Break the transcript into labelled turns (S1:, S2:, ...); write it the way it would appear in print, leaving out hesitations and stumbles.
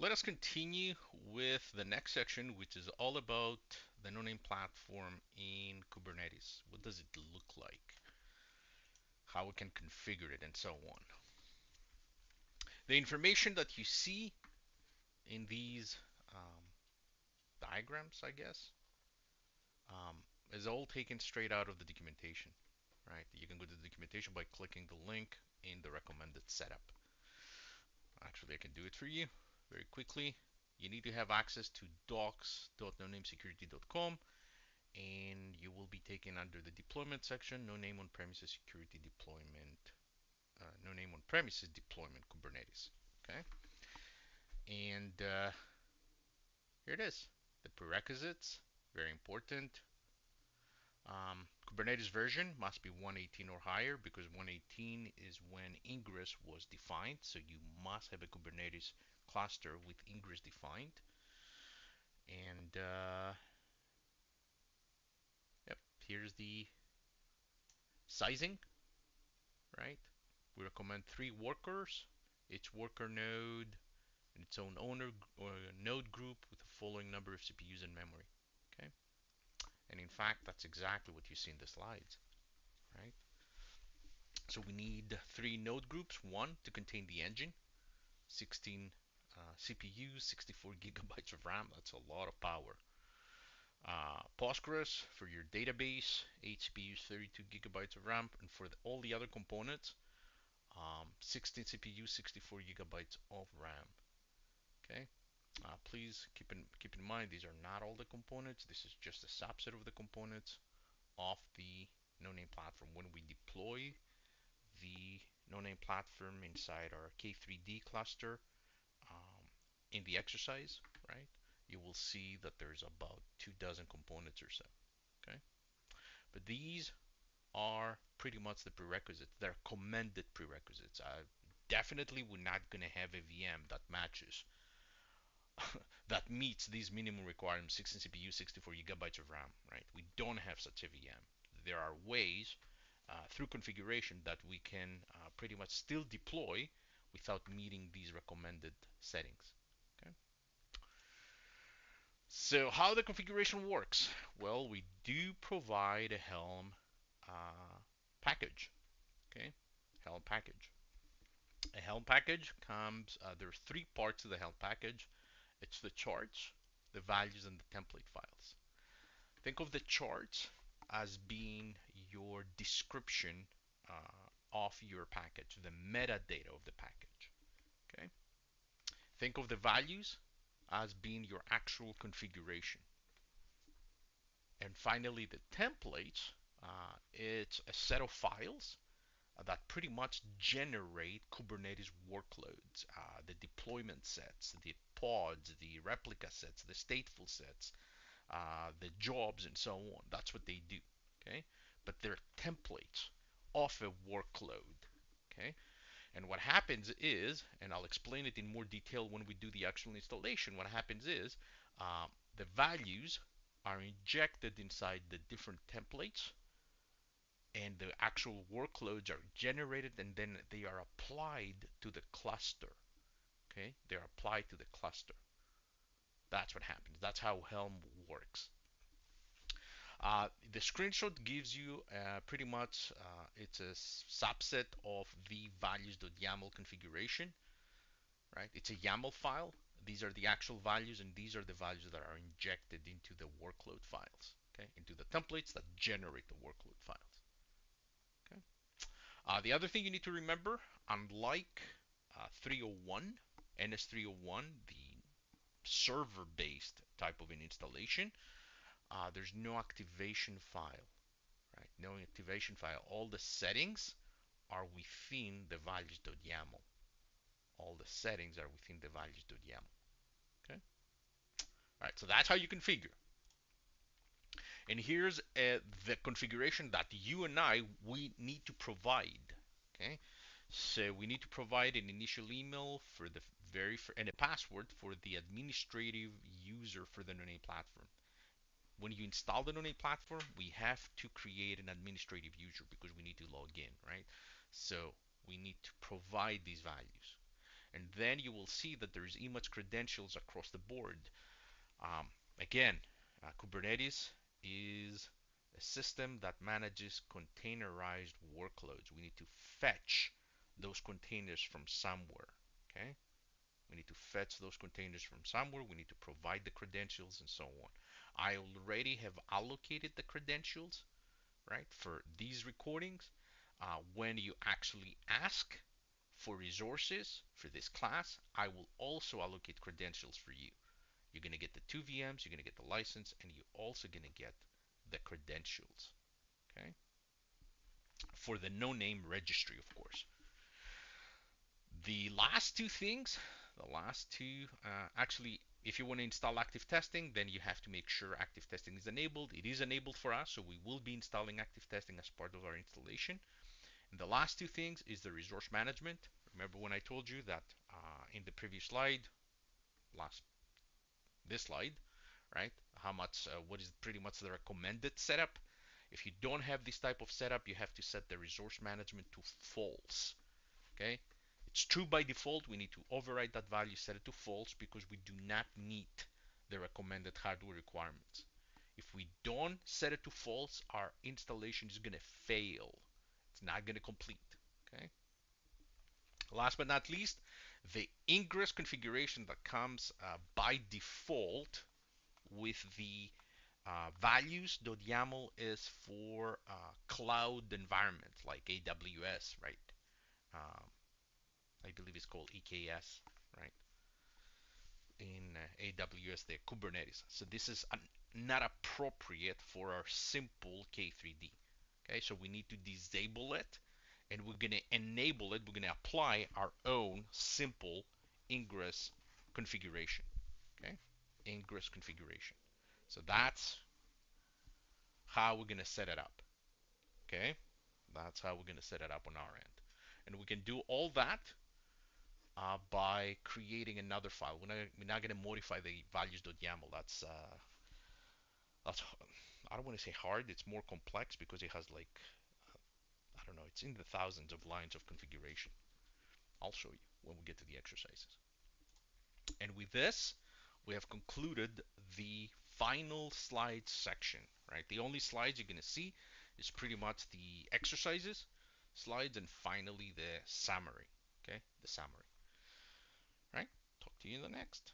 S1: Let us continue with the next section, which is all about the no-name platform in Kubernetes. What does it look like? How we can configure it, and so on. The information that you see in these diagrams, I guess, is all taken straight out of the documentation, right? You can go to the documentation by clicking the link in the recommended setup. Actually, I can do it for you very quickly. You need to have access to docs.nonamesecurity.com, and you will be taken under the deployment section, no name on premises security deployment, no name on premises deployment Kubernetes. Okay, and here it is. The prerequisites, very important. Kubernetes version must be 118 or higher because 118 is when ingress was defined. So you must have a Kubernetes cluster with ingress defined. And yep, here's the sizing, right? We recommend 3 workers, each worker node and its own owner or node group with the following number of CPUs and memory. Okay, and in fact, that's exactly what you see in the slides, right? So we need 3 node groups: one to contain the engine, 16 CPUs, 64 gigabytes of RAM. That's a lot of power. Postgres for your database, 8 CPUs, 32 gigabytes of RAM, and for all the other components, 16 CPUs, 64 gigabytes of RAM. Okay. Please keep in mind these are not all the components. This is just a subset of the components of the no-name platform. When we deploy the no-name platform inside our K3D cluster, um, in the exercise, right, you will see that there's about 2 dozen components or so. Okay, but these are pretty much the prerequisites. They're commended prerequisites. Definitely, we're not going to have a VM that matches that meets these minimum requirements: 16 CPU, 64 gigabytes of RAM, right? We don't have such a VM. There are ways through configuration that we can pretty much still deploy without meeting these recommended settings. Okay. So how the configuration works? Well, we do provide a Helm package. Okay, Helm package. A Helm package comes. There's 3 parts to the Helm package. It's the charts, the values, and the template files. Think of the charts as being your description of your package, the metadata of the package. Okay. Think of the values as being your actual configuration. And finally, the templates, it's a set of files that pretty much generate Kubernetes workloads, the deployment sets, the pods, the replica sets, the stateful sets, the jobs, and so on. That's what they do. Okay, but they're templates of a workload. Okay, and what happens is, and I'll explain it in more detail when we do the actual installation. What happens is the values are injected inside the different templates, and the actual workloads are generated, and then they are applied to the cluster. Okay, they're applied to the cluster. That's what happens. That's how Helm works. The screenshot gives you pretty much it's a subset of the values.yaml configuration, right? It's a YAML file. These are the actual values, and these are the values that are injected into the workload files, okay, into the templates that generate the workload files. Okay. The other thing you need to remember, unlike 301, NS301, the server-based type of an installation, there's no activation file, right? No activation file. All the settings are within the values.yaml. All the settings are within the values.yaml. Okay. All right. So that's how you configure. And here's the configuration that you and we need to provide. Okay. So we need to provide an initial email for the and a password for the administrative user for the no-name platform. When you install the no-name platform, we have to create an administrative user because we need to log in, right? So we need to provide these values. And then you will see that there's much credentials across the board. Again, Kubernetes is a system that manages containerized workloads. We need to fetch those containers from somewhere. Okay, we need to fetch those containers from somewhere. We need to provide the credentials and so on. I already have allocated the credentials, right, for these recordings. When you actually ask for resources for this class, I will also allocate credentials for you. You're going to get the two VMs, you're going to get the license, and you're also going to get the credentials. Okay? For the no name registry, of course. The last two things, actually, if you want to install active testing, then you have to make sure active testing is enabled. It is enabled for us, so we will be installing active testing as part of our installation. And the last two things is the resource management. Remember when I told you that in the previous slide, last this slide, right? What is pretty much the recommended setup. If you don't have this type of setup, you have to set the resource management to false. Okay, it's true by default. We need to override that value, set it to false, because we do not meet the recommended hardware requirements. If we don't set it to false, our installation is going to fail. It's not going to complete. Okay. Last but not least, the ingress configuration that comes by default with the values.yaml is for cloud environments like AWS, right? Um, I believe it's called k8s, right? In AWS, the Kubernetes. So this is not appropriate for our simple K3D. Okay, so we need to disable it, and we're going to enable it. We're going to apply our own simple ingress configuration. Okay, ingress configuration. So that's how we're going to set it up. Okay, that's how we're going to set it up on our end. And we can do all that by creating another file. We're not going to modify the values.yaml. That's I don't want to say hard. It's more complex because it has like I don't know. It's in the thousands of lines of configuration. I'll show you when we get to the exercises. And with this, we have concluded the final slides section, right? The only slides you're going to see is pretty much the exercises slides and finally the summary, okay? The summary, right? Talk to you in the next.